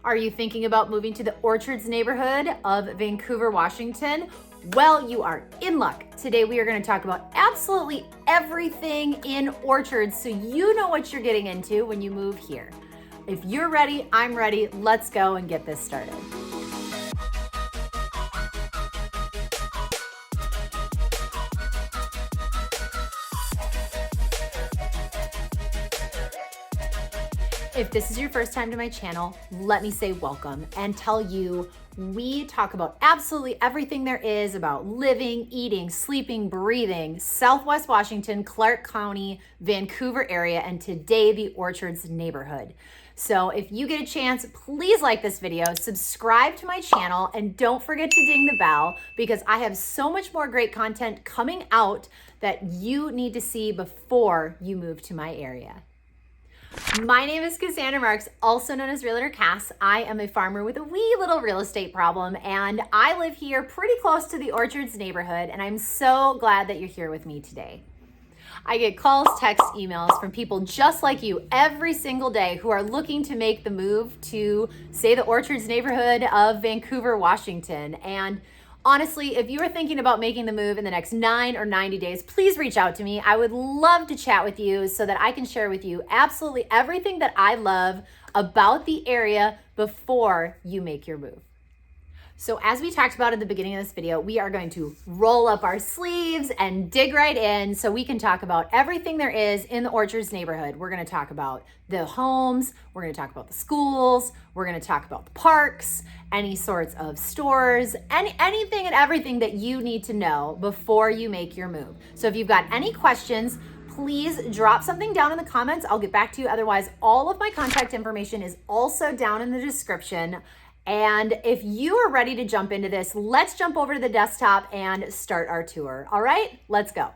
Are you thinking about moving to the Orchards neighborhood of Vancouver, Washington? Well, you are in luck. Today we are going to talk about absolutely everything in Orchards so you know what you're getting into when you move here. If you're ready, I'm ready. Let's go and get this started. If this is your first time to my channel, let me say welcome and tell you we talk about absolutely everything there is about living, eating, sleeping, breathing, Southwest Washington, Clark County, Vancouver area, and today the Orchards neighborhood. So if you get a chance, please like this video, subscribe to my channel, and don't forget to ding the bell because I have so much more great content coming out that you need to see before you move to my area. My name is Cassandra Marks, also known as Realtor Cass. I am a farmer with a wee little real estate problem, and I live here pretty close to the Orchards neighborhood, and I'm so glad that you're here with me today. I get calls, texts, emails from people just like you every single day who are looking to make the move to, say, the Orchards neighborhood of Vancouver, Washington. And honestly, if you are thinking about making the move in the next 9 or 90 days, please reach out to me. I would love to chat with you so that I can share with you absolutely everything that I love about the area before you make your move. So as we talked about at the beginning of this video, we are going to roll up our sleeves and dig right in so we can talk about everything there is in the Orchards neighborhood. We're going to talk about the homes, we're going to talk about the schools, we're going to talk about the parks, any sorts of stores, anything and everything that you need to know before you make your move. So if you've got any questions, please drop something down in the comments. I'll get back to you. Otherwise, all of my contact information is also down in the description. And if you are ready to jump into this, let's jump over to the desktop and start our tour. All right, let's go.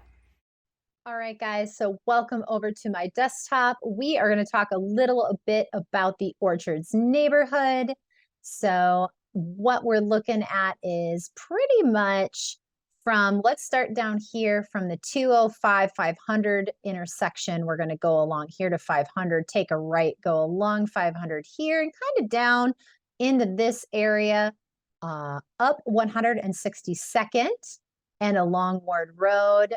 All right, guys, so welcome over to my desktop. We are going to talk a little bit about the Orchards neighborhood. So what we're looking at is pretty much from, let's start down here from the 205 500 intersection. We're going to go along here to 500, take a right, go along 500 here, and kind of down into this area, up 162nd and along Ward Road.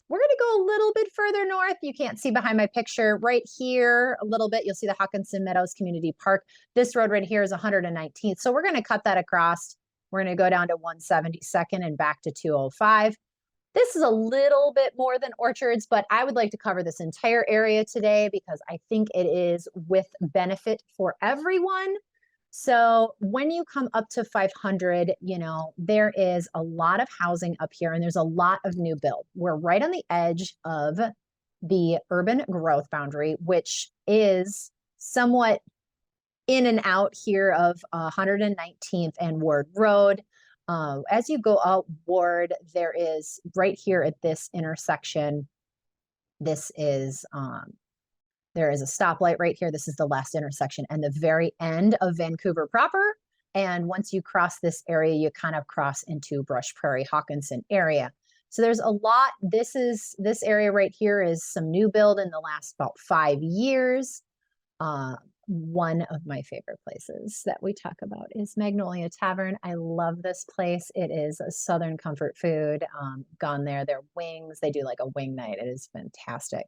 We're going to go a little bit further north. You can't see behind my picture right here a little bit. You'll see the Hawkinson Meadows Community Park. This road right here is 119th. So we're going to cut that across. We're going to go down to 172nd and back to 205. This is a little bit more than Orchards, but I would like to cover this entire area today because I think it is with benefit for everyone. So when you come up to 500, there is a lot of housing up here and there's a lot of new build. We're right on the edge of the urban growth boundary, which is somewhat in and out here of 119th and Ward Road. As you go out Ward, there is right here at this intersection, this is there is a stoplight right here. This is the last intersection and the very end of Vancouver proper. And once you cross this area, you kind of cross into Brush Prairie, Hawkinson area. So there's a lot. This area right here is some new build in the last about 5 years. One of my favorite places that we talk about is Magnolia Tavern. I love this place. It is a Southern comfort food. Gone there. Their wings, they do like a wing night. It is fantastic.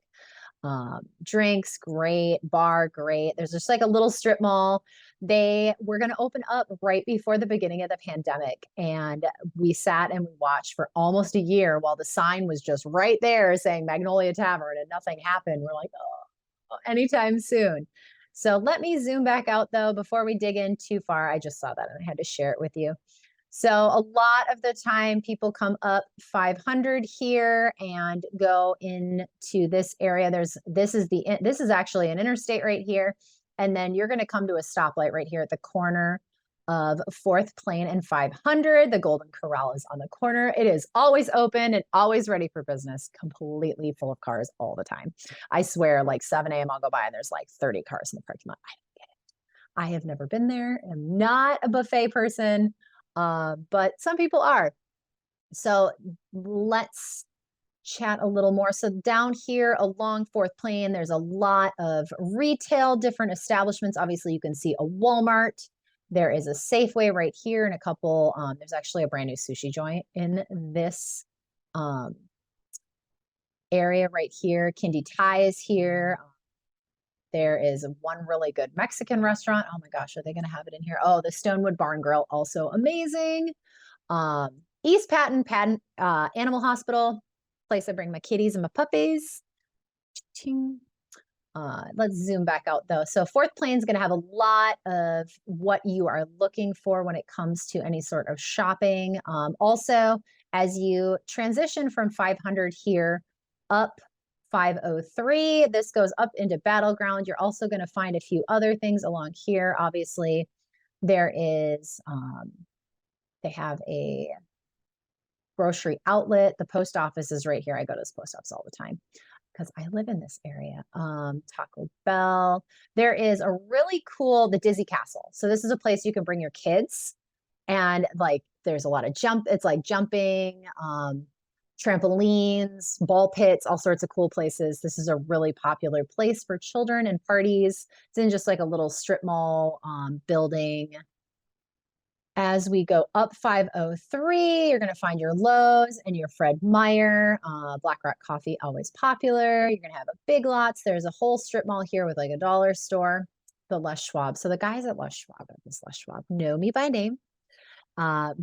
Drinks, great. Bar, great. There's just like a little strip mall. They were going to open up right before the beginning of the pandemic. And we sat and we watched for almost a year while the sign was just right there saying Magnolia Tavern and nothing happened. We're like, oh, anytime soon. So let me zoom back out though, before we dig in too far. I just saw that and I had to share it with you. So a lot of the time people come up 500 here and go into this area. This is actually an interstate right here. And then you're going to come to a stoplight right here at the corner of 4th Plain and 500. The Golden Corral is on the corner. It is always open and always ready for business, completely full of cars all the time. I swear, like 7 a.m. I'll go by and there's like 30 cars in the parking lot. I don't get it. I have never been there. I'm not a buffet person. But some people are. So let's chat a little more. So down here along Fourth Plain, there's a lot of retail, different establishments. Obviously, you can see a Walmart. There is a Safeway right here and a couple, there's actually a brand new sushi joint in this area right here. Kindy Thai is here. There is one really good Mexican restaurant. Oh my gosh, are they going to have it in here? Oh, the Stonewood Barn Grill, also amazing. East Patton Animal Hospital, place I bring my kitties and my puppies. Let's zoom back out though. So Fourth Plain is going to have a lot of what you are looking for when it comes to any sort of shopping. Also, as you transition from 500 here up 503, this goes up into Battleground. You're also going to find a few other things along here. Obviously, there is, they have a grocery outlet. The post office is right here. I go to this post office all the time because I live in this area. Taco Bell. There is a really cool, the Dizzy Castle. So this is a place you can bring your kids, and like there's a lot of it's like jumping, trampolines, ball pits, all sorts of cool places. This is a really popular place for children and parties. It's in just like a little strip mall building. As we go up 503, you're going to find your Lowe's and your Fred Meyer. Black Rock Coffee, always popular. You're going to have a Big Lots. There's a whole strip mall here with like a dollar store. The Les Schwab. So the guys at Les Schwab know me by name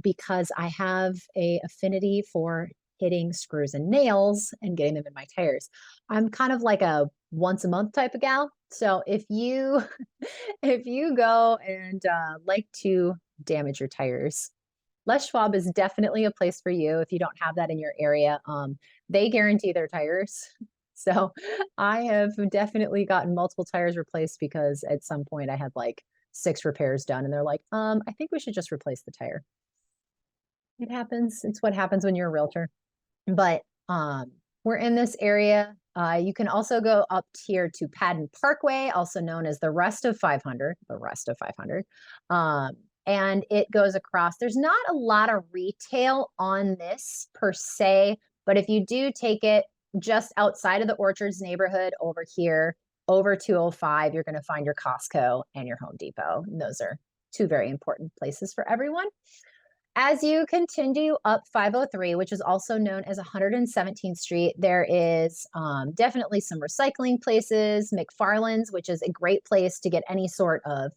because I have a affinity for hitting screws and nails and getting them in my tires. I'm kind of like a once a month type of gal. So if you go and like to damage your tires, Les Schwab is definitely a place for you if you don't have that in your area. They guarantee their tires. So I have definitely gotten multiple tires replaced because at some point I had like 6 repairs done and they're like, I think we should just replace the tire. It happens. It's what happens when you're a realtor. But we're in this area. You can also go up here to Padden Parkway, also known as the rest of 500, the rest of 500. And it goes across. There's not a lot of retail on this per se, but if you do take it just outside of the Orchards neighborhood over here, over 205, you're going to find your Costco and your Home Depot. And those are 2 very important places for everyone. As you continue up 503, which is also known as 117th Street, there is definitely some recycling places, McFarland's, which is a great place to get any sort of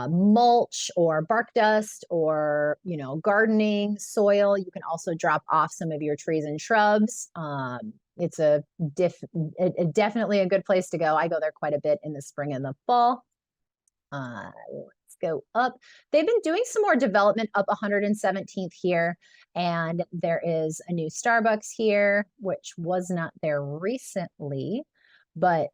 mulch or bark dust or, gardening soil. You can also drop off some of your trees and shrubs. It's definitely a good place to go. I go there quite a bit in the spring and the fall. Let's go up. They've been doing some more development up 117th here, and there is a new Starbucks here, which was not there recently, but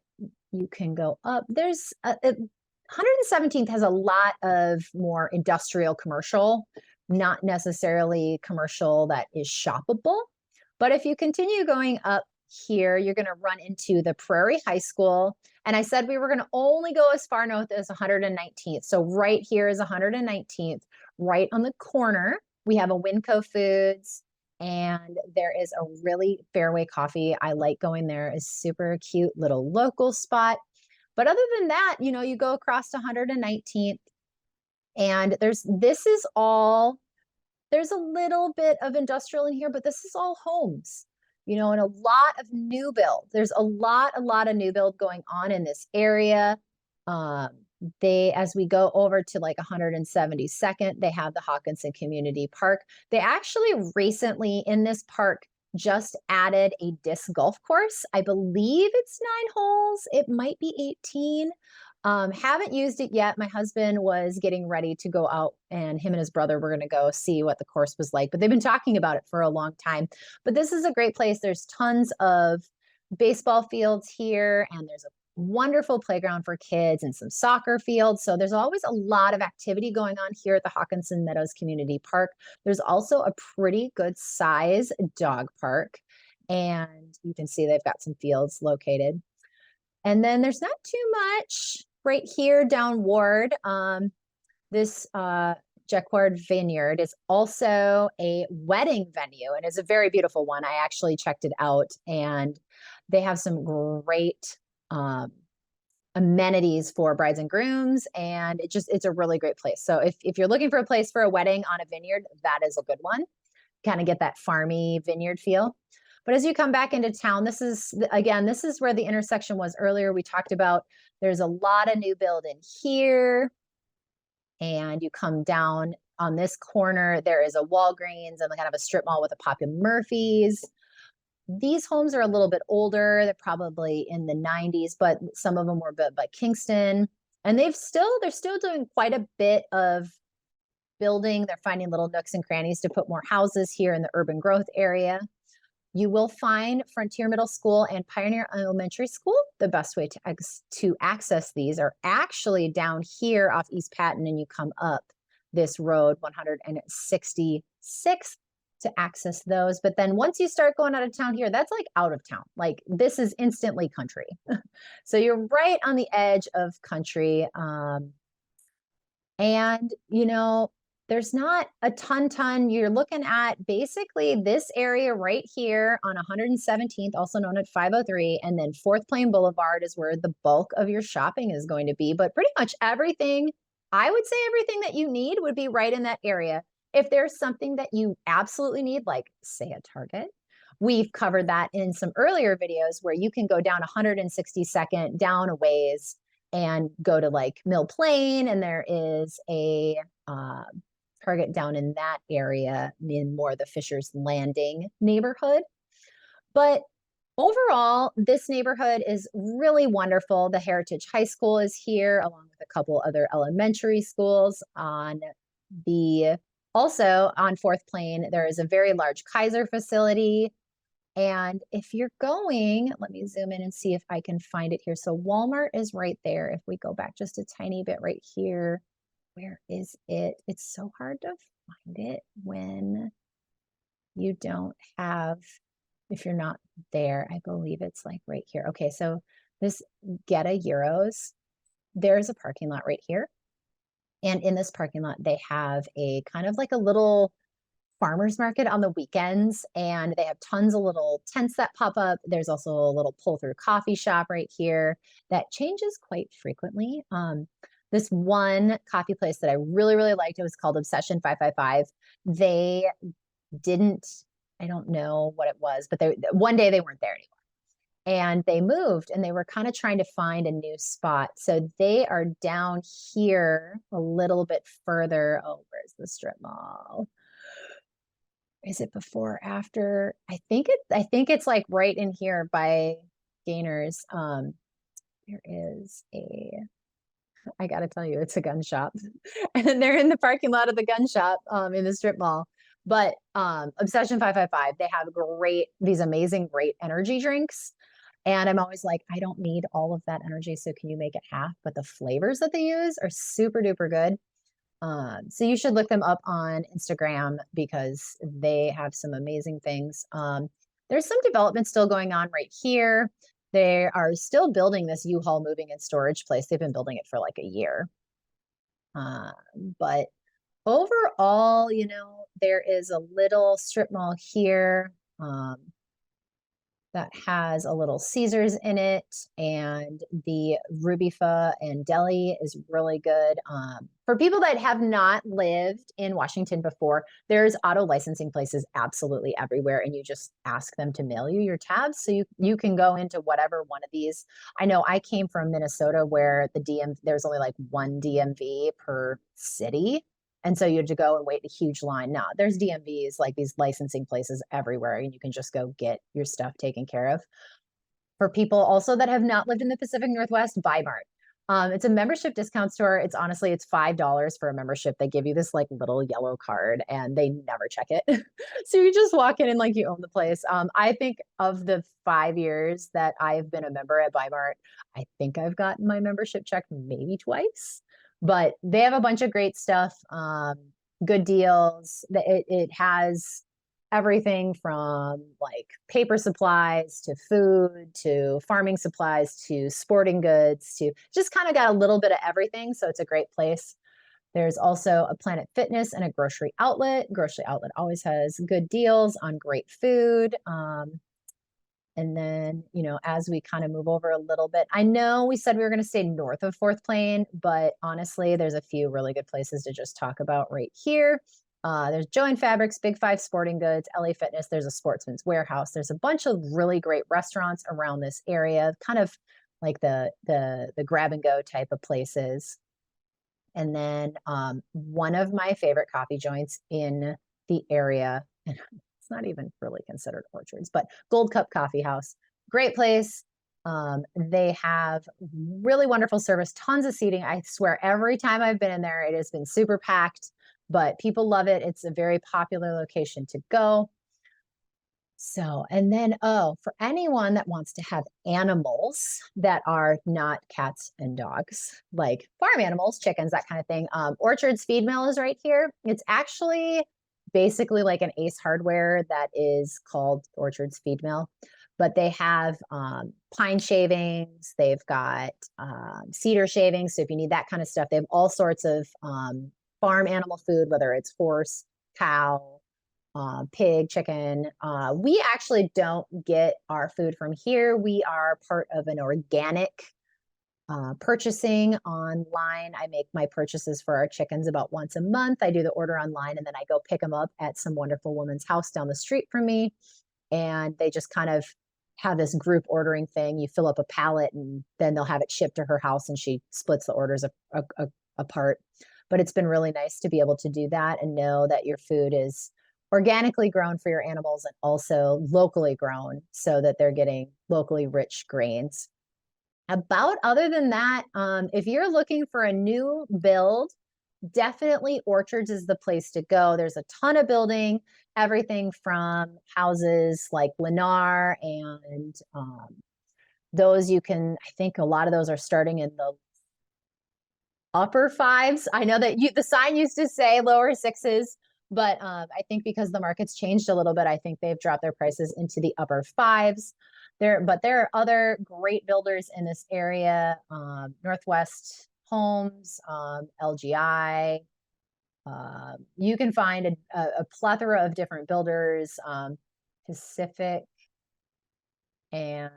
you can go up. There's 117th has a lot of more industrial commercial, not necessarily commercial that is shoppable. But if you continue going up here, you're going to run into the Prairie High School. And I said we were going to only go as far north as 119th. So right here is 119th. Right on the corner, we have a Winco Foods, and there is a really Fairway Coffee. I like going there. It's super cute little local spot. But other than that, you go across to 119th, and there's a little bit of industrial in here, but this is all homes. And a lot of new build. There's a lot of new build going on in this area. As we go over to like 172nd, they have the Hawkinson Community Park. They actually recently in this park just added a disc golf course. I believe it's 9 holes. It might be 18. Haven't used it yet. My husband was getting ready to go out, and him and his brother were going to go see what the course was like, but they've been talking about it for a long time. But this is a great place. There's tons of baseball fields here, and there's a wonderful playground for kids and some soccer fields. So there's always a lot of activity going on here at the Hawkinson Meadows Community Park. There's also a pretty good size dog park, and you can see they've got some fields located. And then there's not too much right here down Ward. This Jacquard Vineyard is also a wedding venue and is a very beautiful one. I actually checked it out, and they have some great amenities for brides and grooms, and it's a really great place. So if you're looking for a place for a wedding on a vineyard, that is a good one. Kind of get that farmy vineyard feel. But as you come back into town, this is where the intersection was earlier. We talked about there's a lot of new building here, and you come down on this corner, there is a Walgreens and kind of a strip mall with a Pop and Murphy's. These homes are a little bit older. They're probably in the 90s, but some of them were built by Kingston. And they're still doing quite a bit of building. They're finding little nooks and crannies to put more houses here in the urban growth area. You will find Frontier Middle School and Pioneer Elementary School. The best way to access these are actually down here off East Patton, and you come up this road 166 to access those. But then once you start going out of town here, that's like out of town. Like this is instantly country. So you're right on the edge of country. And there's not a ton. You're looking at basically this area right here on 117th, also known as 503, and then 4th Plain Boulevard is where the bulk of your shopping is going to be. But pretty much everything, I would say everything that you need would be right in that area. If there's something that you absolutely need, like say a Target, we've covered that in some earlier videos where you can go down 162nd down a ways and go to like Mill Plain, and there is a Target down in that area in more the Fisher's Landing neighborhood. But overall, this neighborhood is really wonderful. The Heritage High School is here, along with a couple other elementary schools. Also on 4th Plain, there is a very large Kaiser facility. And if you're going, let me zoom in and see if I can find it here. So Walmart is right there. If we go back just a tiny bit right here, where is it? It's so hard to find it when you don't have, if you're not there. I believe it's like right here. Okay, so this Geta Euros, there's a parking lot right here. And in this parking lot, they have a kind of like a little farmers market on the weekends, and they have tons of little tents that pop up. There's also a little pull-through coffee shop right here that changes quite frequently. This one coffee place that I really, really liked, it was called Obsession 555. They didn't, I don't know what it was, but one day they weren't there anymore. And they moved, and they were kind of trying to find a new spot. So they are down here a little bit further. Oh, where's the strip mall? Is it before or after? I think it's like right in here by Gainers. There is I gotta tell you, it's a gun shop. And they're in the parking lot of the gun shop in the strip mall. But Obsession 555, they have these amazing, great energy drinks. And I'm always like, I don't need all of that energy, so can you make it half? But the flavors that they use are super duper good. So you should look them up on Instagram because they have some amazing things. There's some development still going on right here. They are still building this U-Haul moving and storage place. They've been building it for like a year. But overall, there is a little strip mall here. That has a little Caesars in it, and the Ruby Pho and Deli is really good. For people that have not lived in Washington before, there's auto licensing places absolutely everywhere, and you just ask them to mail you your tabs, so you can go into whatever one of these. I know I came from Minnesota where there's only like one DMV per city. And so you had to go and wait a huge line. Now there's DMVs, like these licensing places everywhere, and you can just go get your stuff taken care of. For people also that have not lived in the Pacific Northwest, Bimart. It's a membership discount store. It's $5 for a membership. They give you this like little yellow card, and they never check it. So you just walk in and like you own the place. I think of the 5 years that I've been a member at Bimart, I think I've gotten my membership checked maybe twice. But they have a bunch of great stuff, good deals. It has everything from like paper supplies to food to farming supplies to sporting goods to just kind of got a little bit of everything. So it's a great place. There's also a Planet Fitness and a grocery outlet. Grocery outlet always has good deals on great food. And then, you know, as we kind of move over a little bit, I know we said we were going to stay north of Fourth Plain, but honestly, there's a few really good places to just talk about right here. There's Joann Fabrics, Big Five Sporting Goods, LA Fitness. There's a Sportsman's Warehouse. There's a bunch of really great restaurants around this area, kind of like the grab and go type of places. And then one of my favorite coffee joints in the area, and it's not even really considered orchards, but Gold Cup Coffee House, great place. They have really wonderful service, tons of seating. I swear every time I've been in there, it has been super packed, but people love it. It's a very popular location to go. So, and then, oh, for anyone that wants to have animals that are not cats and dogs, like farm animals, chickens, that kind of thing, Orchard's Feed Mill is right here. It's actually basically like an Ace Hardware that is called Orchard's Feed Mill, but they have pine shavings, they've got cedar shavings. So if you need that kind of stuff, they have all sorts of farm animal food, whether it's horse, cow, pig, chicken. We actually don't get our food from here. We are part of an organic purchasing online. I make my purchases for our chickens about once a month. I do the order online and then I go pick them up at some wonderful woman's house down the street from me. And they just kind of have this group ordering thing. You fill up a pallet and then they'll have it shipped to her house and she splits the orders apart. But it's been really nice to be able to do that and know that your food is organically grown for your animals and also locally grown so that they're getting locally rich grains. About other than that, if you're looking for a new build, definitely Orchards is the place to go. There's a ton of building, everything from houses like Lennar and those you can, I think a lot of those are starting in the upper fives. I know that the sign used to say lower sixes, but I think because the market's changed a little bit, I think they've dropped their prices into the upper fives. But there are other great builders in this area, Northwest Homes, LGI. You can find a plethora of different builders, Pacific, and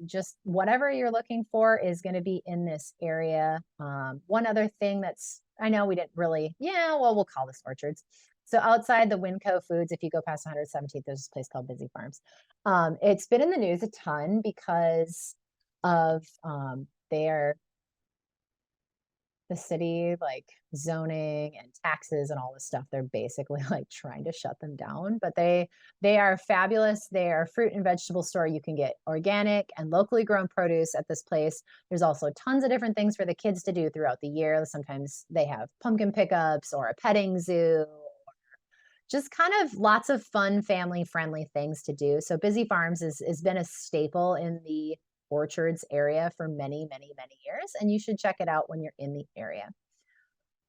just whatever you're looking for is going to be in this area. One other thing that's, I know we didn't really, yeah, well, we'll call this Orchards. So outside the Winco Foods, if you go past 117th, there's this place called Busy Farms. It's been in the news a ton because of their the city, like zoning and taxes and all this stuff. They're basically like trying to shut them down, but they are fabulous. They are a fruit and vegetable store. You can get organic and locally grown produce at this place. There's also tons of different things for the kids to do throughout the year. Sometimes they have pumpkin pickups or a petting zoo, just kind of lots of fun family friendly things to do. So Busy Farms has been a staple in the Orchards area for many, many, many years, and you should check it out when you're in the area.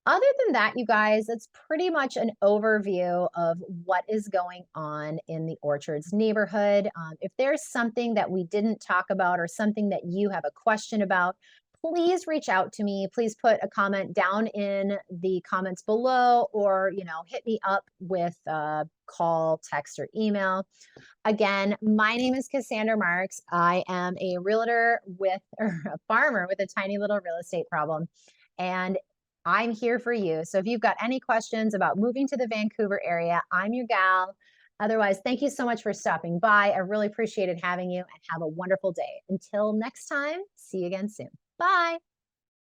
Other than that, you guys, it's pretty much an overview of what is going on in the Orchards neighborhood. If there's something that we didn't talk about or something that you have a question about, please reach out to me. Please put a comment down in the comments below, or, you know, hit me up with a call, text, or email. Again, my name is Cassandra Marks. I am a realtor or a farmer with a tiny little real estate problem, and I'm here for you. So if you've got any questions about moving to the Vancouver area, I'm your gal. Otherwise, thank you so much for stopping by. I really appreciated having you, and have a wonderful day. Until next time, see you again soon. Bye.